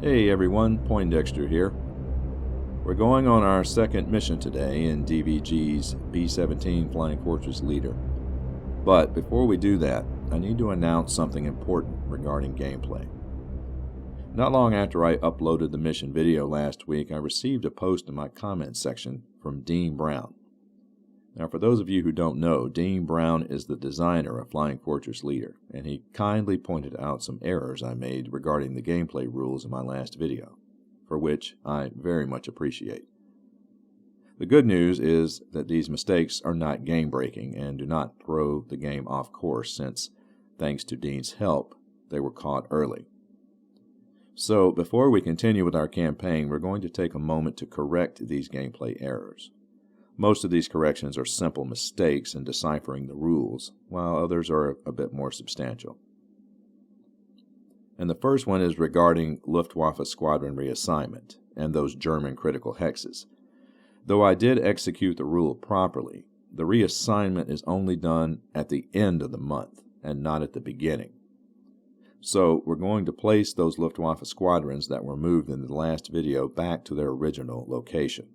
Hey everyone, Poindexter here. We're going on our second mission today in DVG's B-17 Flying Fortress Leader. But before we do that, I need to announce something important regarding gameplay. Not long after I uploaded the mission video last week, I received a post in my comments section from Dean Brown. Now, for those of you who don't know, Dean Brown is the designer of Flying Fortress Leader, and he kindly pointed out some errors I made regarding the gameplay rules in my last video, for which I very much appreciate. The good news is that these mistakes are not game-breaking and do not throw the game off course since, thanks to Dean's help, they were caught early. So, before we continue with our campaign, we're going to take a moment to correct these gameplay errors. Most of these corrections are simple mistakes in deciphering the rules, while others are a bit more substantial. And the first one is regarding Luftwaffe squadron reassignment and those German critical hexes. Though I did execute the rule properly, the reassignment is only done at the end of the month and not at the beginning. So we're going to place those Luftwaffe squadrons that were moved in the last video back to their original location.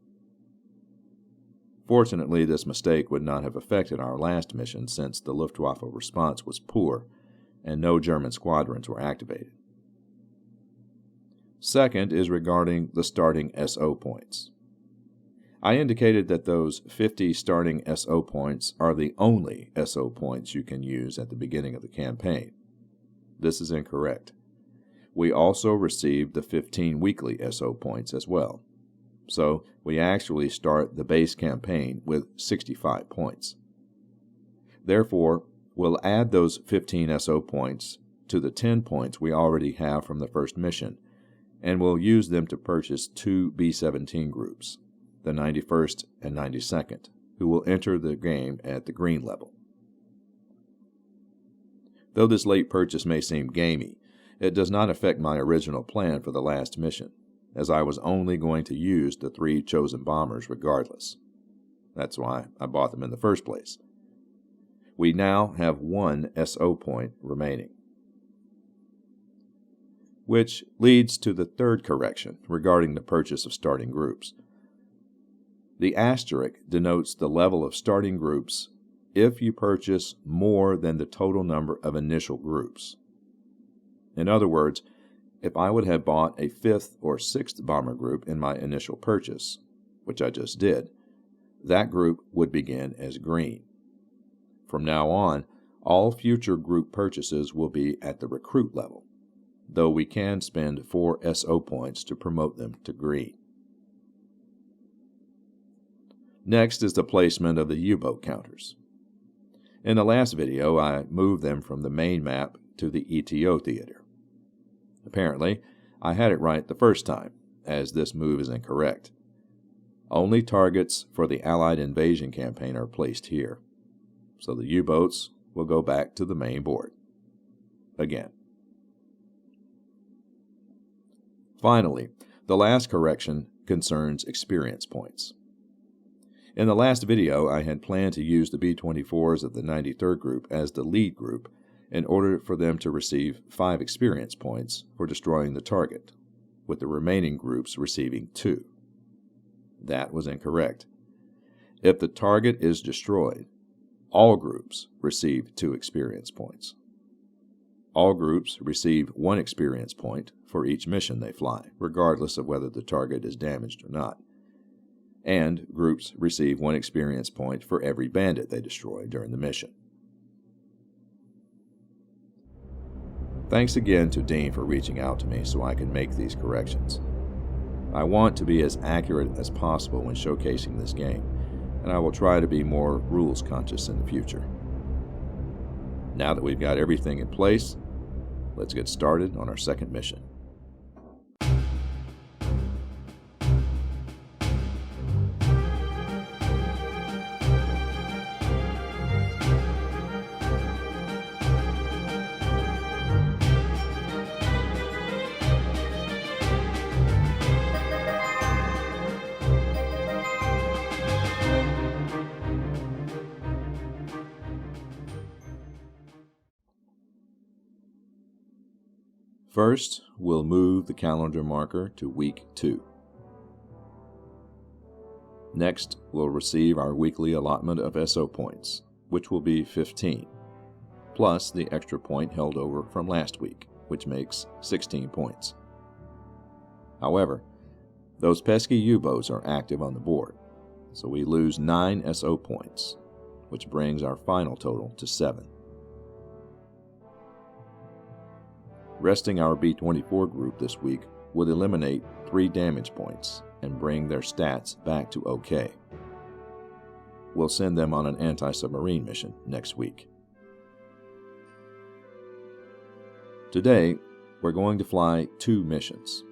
Fortunately, this mistake would not have affected our last mission since the Luftwaffe response was poor and no German squadrons were activated. Second is regarding the starting SO points. I indicated that those 50 starting SO points are the only SO points you can use at the beginning of the campaign. This is incorrect. We also received the 15 weekly SO points as well. So we actually start the base campaign with 65 points. Therefore, we'll add those 15 SO points to the 10 points we already have from the first mission, and we'll use them to purchase two B-17 groups, the 91st and 92nd, who will enter the game at the green level. Though this late purchase may seem gamey, it does not affect my original plan for the last mission, as I was only going to use the 3 chosen bombers regardless. That's why I bought them in the first place. We now have 1 SO point remaining. Which leads to the third correction regarding the purchase of starting groups. The asterisk denotes the level of starting groups if you purchase more than the total number of initial groups. In other words, if I would have bought a 5th or 6th bomber group in my initial purchase, which I just did, that group would begin as green. From now on, all future group purchases will be at the recruit level, though we can spend 4 SO points to promote them to green. Next is the placement of the U-boat counters. In the last video, I moved them from the main map to the ETO theater. Apparently, I had it right the first time, as this move is incorrect. Only targets for the Allied invasion campaign are placed here, so the U-boats will go back to the main board. Again. Finally, the last correction concerns experience points. In the last video, I had planned to use the B-24s of the 93rd group as the lead group in order for them to receive 5 experience points for destroying the target, with the remaining groups receiving 2. That was incorrect. If the target is destroyed, all groups receive 2 experience points. All groups receive 1 experience point for each mission they fly, regardless of whether the target is damaged or not. And groups receive 1 experience point for every bandit they destroy during the mission. Thanks again to Dean for reaching out to me so I can make these corrections. I want to be as accurate as possible when showcasing this game, and I will try to be more rules conscious in the future. Now that we've got everything in place, let's get started on our second mission. First, we'll move the calendar marker to week 2. Next, we'll receive our weekly allotment of SO points, which will be 15, plus the extra point held over from last week, which makes 16 points. However, those pesky U-boats are active on the board, so we lose 9 SO points, which brings our final total to 7. Resting our B-24 group this week would eliminate 3 damage points and bring their stats back to OK. We'll send them on an anti-submarine mission next week. Today, we're going to fly 2 missions.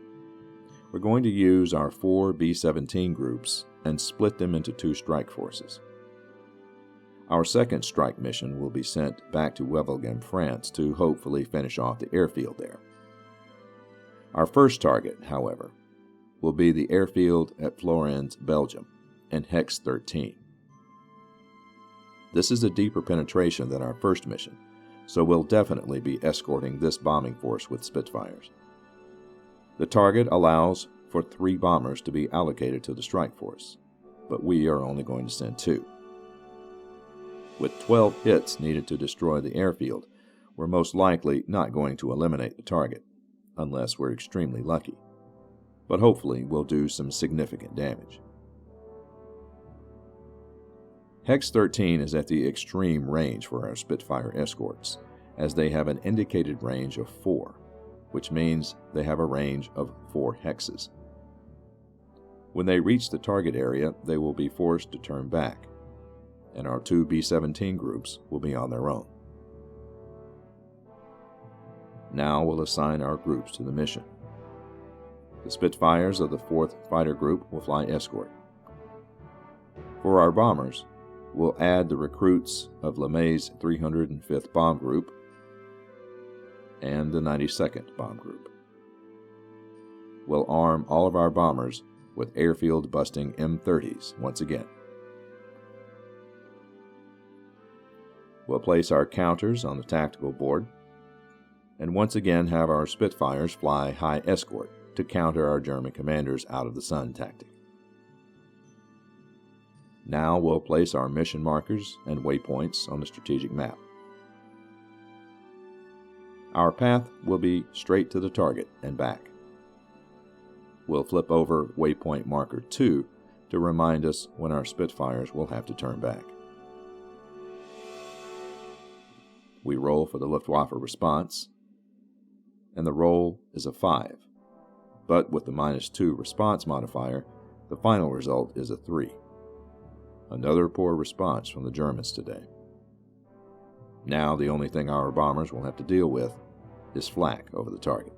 We're going to use our 4 B-17 groups and split them into 2 strike forces. Our second strike mission will be sent back to Whammy, France to hopefully finish off the airfield there. Our first target, however, will be the airfield at Florence, Belgium, and Hex 13. This is a deeper penetration than our first mission, so we'll definitely be escorting this bombing force with Spitfires. The target allows for 3 bombers to be allocated to the strike force, but we are only going to send 2. With 12 hits needed to destroy the airfield, we're most likely not going to eliminate the target, unless we're extremely lucky. But hopefully we'll do some significant damage. Hex 13 is at the extreme range for our Spitfire escorts, as they have an indicated range of 4, which means they have a range of 4 hexes. When they reach the target area, they will be forced to turn back, and our 2 B-17 groups will be on their own. Now we'll assign our groups to the mission. The Spitfires of the 4th Fighter Group will fly escort. For our bombers, we'll add the recruits of LeMay's 305th Bomb Group and the 92nd Bomb Group. We'll arm all of our bombers with airfield-busting M30s once again. We'll place our counters on the tactical board, and once again have our Spitfires fly high escort to counter our German commanders out of the sun tactic. Now we'll place our mission markers and waypoints on the strategic map. Our path will be straight to the target and back. We'll flip over waypoint marker 2 to remind us when our Spitfires will have to turn back. We roll for the Luftwaffe response, and the roll is a 5, but with the -2 response modifier, the final result is a 3. Another poor response from the Germans today. Now the only thing our bombers will have to deal with is flak over the target.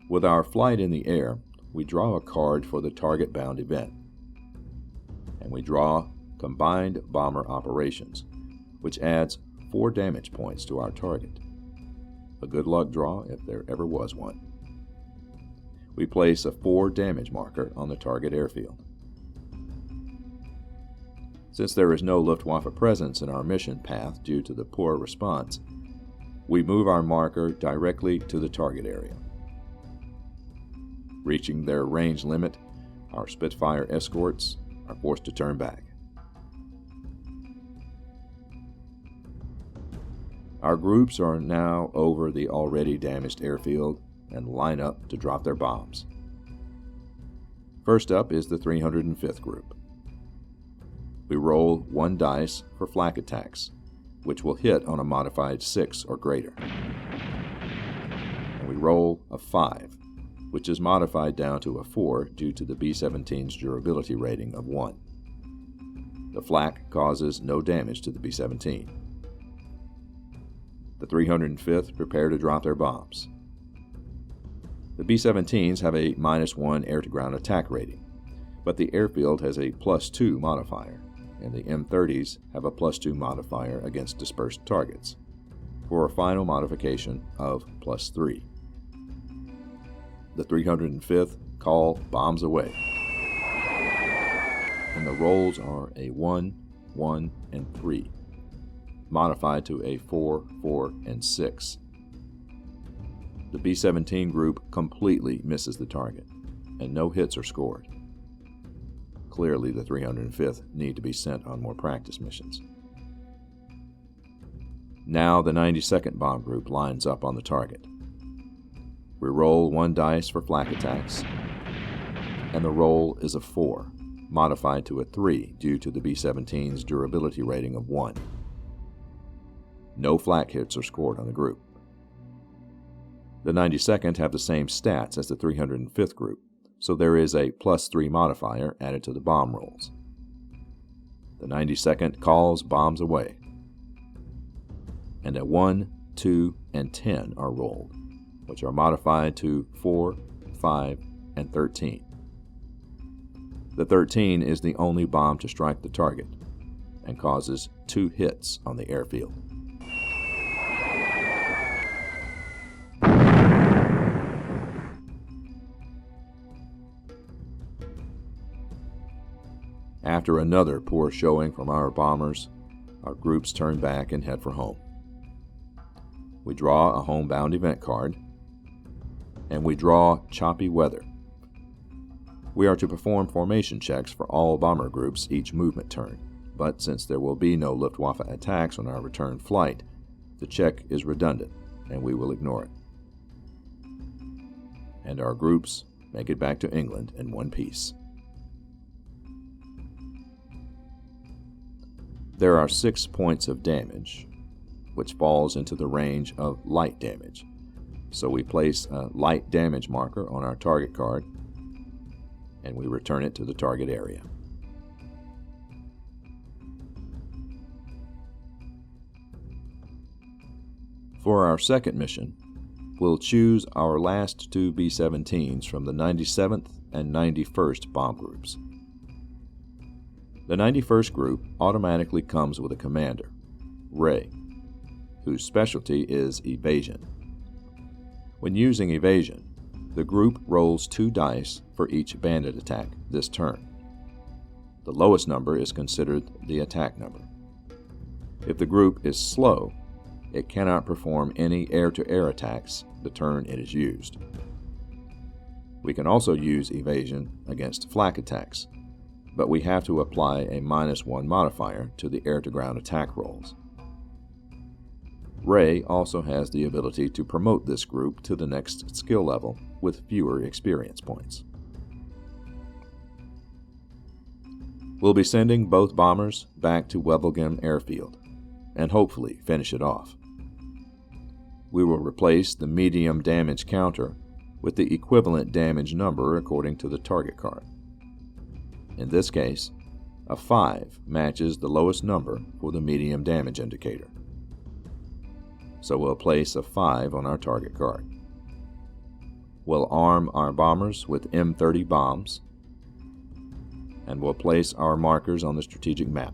With our flight in the air, we draw a card for the target-bound event, and we draw Combined Bomber Operations, which adds 4 damage points to our target. A good luck draw if there ever was one. We place a 4 damage marker on the target airfield. Since there is no Luftwaffe presence in our mission path due to the poor response, we move our marker directly to the target area. Reaching their range limit, our Spitfire escorts are forced to turn back. Our groups are now over the already damaged airfield and line up to drop their bombs. First up is the 305th Group. We roll 1 dice for flak attacks, which will hit on a modified 6 or greater. And we roll a 5, which is modified down to a 4 due to the B-17's durability rating of 1. The flak causes no damage to the B-17. The 305th prepare to drop their bombs. The B-17s have a -1 air-to-ground attack rating, but the airfield has a +2 modifier, and the M30s have a +2 modifier against dispersed targets. for a final modification of +3. The 305th call bombs away, and the rolls are a 1, 1, and 3, modified to a 4, 4, and 6. The B-17 group completely misses the target, and no hits are scored. Clearly, the 305th need to be sent on more practice missions. Now the 92nd bomb group lines up on the target. We roll 1 dice for flak attacks, and the roll is a 4, modified to a 3 due to the B-17's durability rating of 1. No flak hits are scored on the group. The 92nd have the same stats as the 305th group, so there is a +3 modifier added to the bomb rolls. The 92nd calls bombs away, and a 1, 2, and 10 are rolled, which are modified to 4, 5, and 13. The 13 is the only bomb to strike the target and causes 2 hits on the airfield. After another poor showing from our bombers, our groups turn back and head for home. We draw a homebound event card, and we draw choppy weather. We are to perform formation checks for all bomber groups each movement turn, but since there will be no Luftwaffe attacks on our return flight, the check is redundant, and we will ignore it. And our groups make it back to England in one piece. There are 6 points of damage, which falls into the range of light damage. So we place a light damage marker on our target card, and we return it to the target area. For our second mission, we'll choose our last 2 B-17s from the 97th and 91st bomb groups. The 91st group automatically comes with a commander, Ray, whose specialty is evasion. When using evasion, the group rolls 2 dice for each bandit attack this turn. The lowest number is considered the attack number. If the group is slow, it cannot perform any air-to-air attacks the turn it is used. We can also use evasion against flak attacks, but we have to apply a -1 modifier to the air-to-ground attack rolls. Ray also has the ability to promote this group to the next skill level with fewer experience points. We'll be sending both bombers back to Wevelgem Airfield and hopefully finish it off. We will replace the medium damage counter with the equivalent damage number according to the target card. In this case, a 5 matches the lowest number for the medium damage indicator. So we'll place a 5 on our target card. We'll arm our bombers with M30 bombs, and we'll place our markers on the strategic map.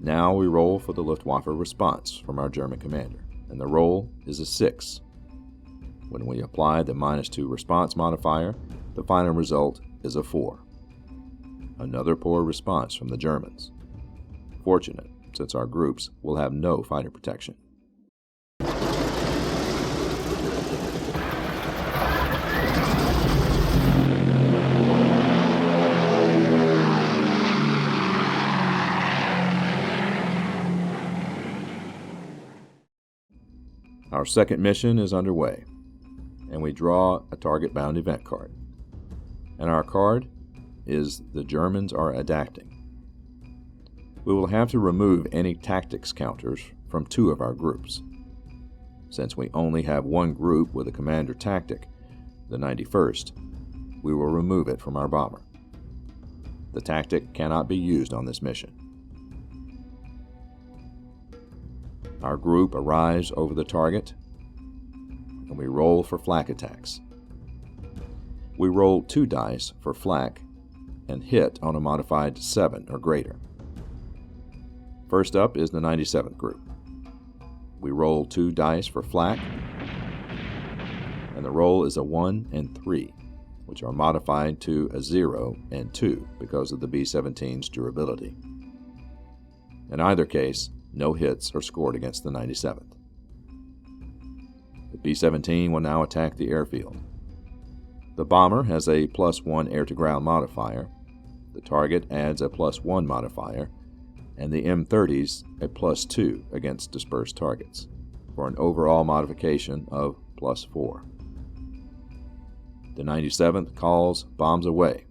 Now we roll for the Luftwaffe response from our German commander, and the roll is a 6. When we apply the -2 response modifier, the final result is a 4. Another poor response from the Germans. Fortunate, since our groups will have no fighter protection. Our second mission is underway, and we draw a target-bound event card. And our card is the Germans are adapting. We will have to remove any tactics counters from 2 of our groups. Since we only have 1 group with a commander tactic, the 91st, we will remove it from our bomber. The tactic cannot be used on this mission. Our group arrives over the target, and we roll for flak attacks. We roll 2 dice for flak and hit on a modified 7 or greater. First up is the 97th group. We roll 2 dice for flak, and the roll is a 1 and 3, which are modified to a 0 and 2 because of the B-17's durability. In either case, no hits are scored against the 97th. The B-17 will now attack the airfield. The bomber has a +1 air-to-ground modifier, the target adds a +1 modifier, and the M30s a +2 against dispersed targets, for an overall modification of +4. The 97th calls bombs away,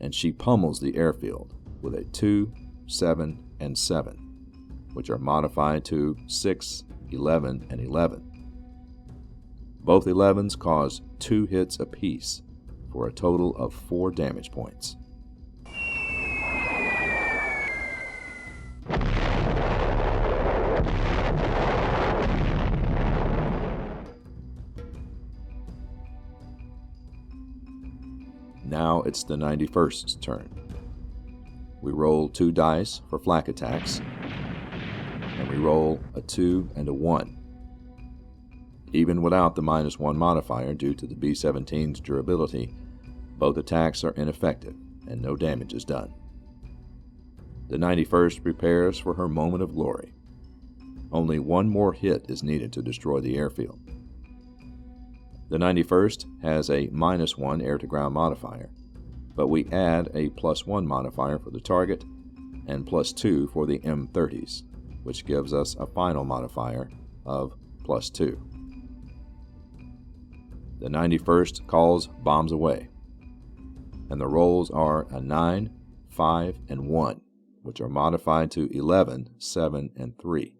and she pummels the airfield with a 2, 7, and 7, which are modified to 6, 11, and 11. Both 11s cause 2 hits apiece for a total of 4 damage points. Now it's the 91st's turn. We roll 2 dice for flak attacks, and we roll a 2 and a 1. Even without the -1 modifier due to the B-17's durability, both attacks are ineffective and no damage is done. The 91st prepares for her moment of glory. Only 1 more hit is needed to destroy the airfield. The 91st has a -1 air-to-ground modifier, but we add a +1 modifier for the target and +2 for the M30s, which gives us a final modifier of +2. The 91st calls bombs away, and the rolls are a 9, 5, and 1, which are modified to 11, 7, and 3.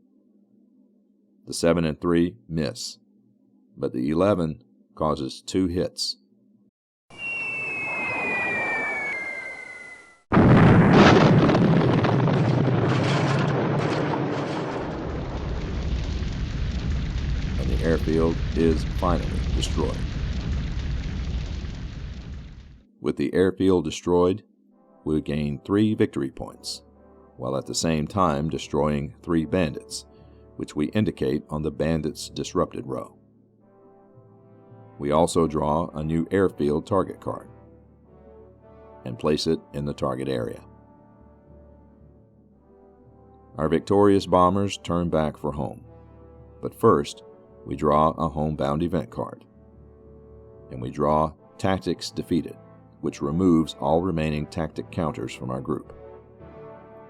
The 7 and 3 miss, but the 11 causes 2 hits. And the airfield is finally destroyed. With the airfield destroyed, we gain 3 victory points, while at the same time destroying 3 bandits, which we indicate on the bandits disrupted row. We also draw a new airfield target card and place it in the target area. Our victorious bombers turn back for home, but first we draw a homebound event card, and we draw Tactics Defeated, which removes all remaining tactic counters from our group.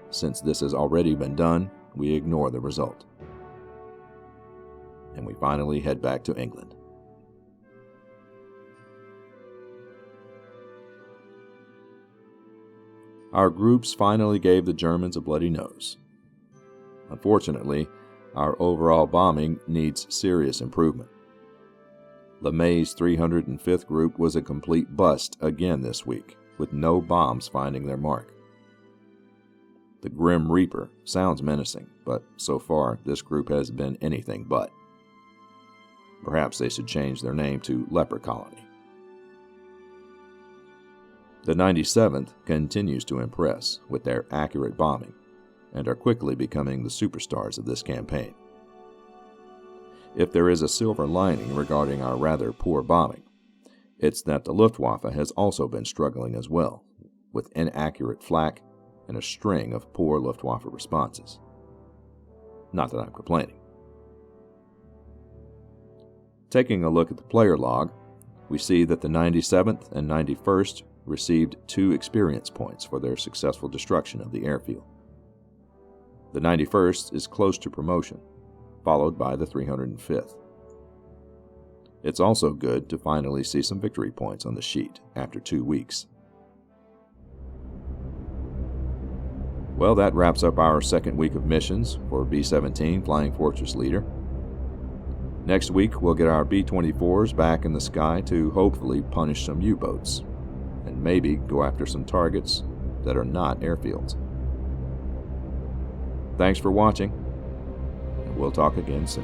Since this has already been done, we ignore the result, and we finally head back to England. Our groups finally gave the Germans a bloody nose. Unfortunately, our overall bombing needs serious improvement. LeMay's 305th group was a complete bust again this week, with no bombs finding their mark. The Grim Reaper sounds menacing, but so far this group has been anything but. Perhaps they should change their name to Leper Colony. The 97th continues to impress with their accurate bombing, and are quickly becoming the superstars of this campaign. If there is a silver lining regarding our rather poor bombing, it's that the Luftwaffe has also been struggling as well, with inaccurate flak and a string of poor Luftwaffe responses. Not that I'm complaining. Taking a look at the player log, we see that the 97th and 91st received 2 experience points for their successful destruction of the airfield. The 91st is close to promotion, followed by the 305th. It's also good to finally see some victory points on the sheet after 2 weeks. Well, that wraps up our second week of missions for B-17 Flying Fortress Leader. Next week, we'll get our B-24s back in the sky to hopefully punish some U-boats, and maybe go after some targets that are not airfields. Thanks for watching, and we'll talk again soon.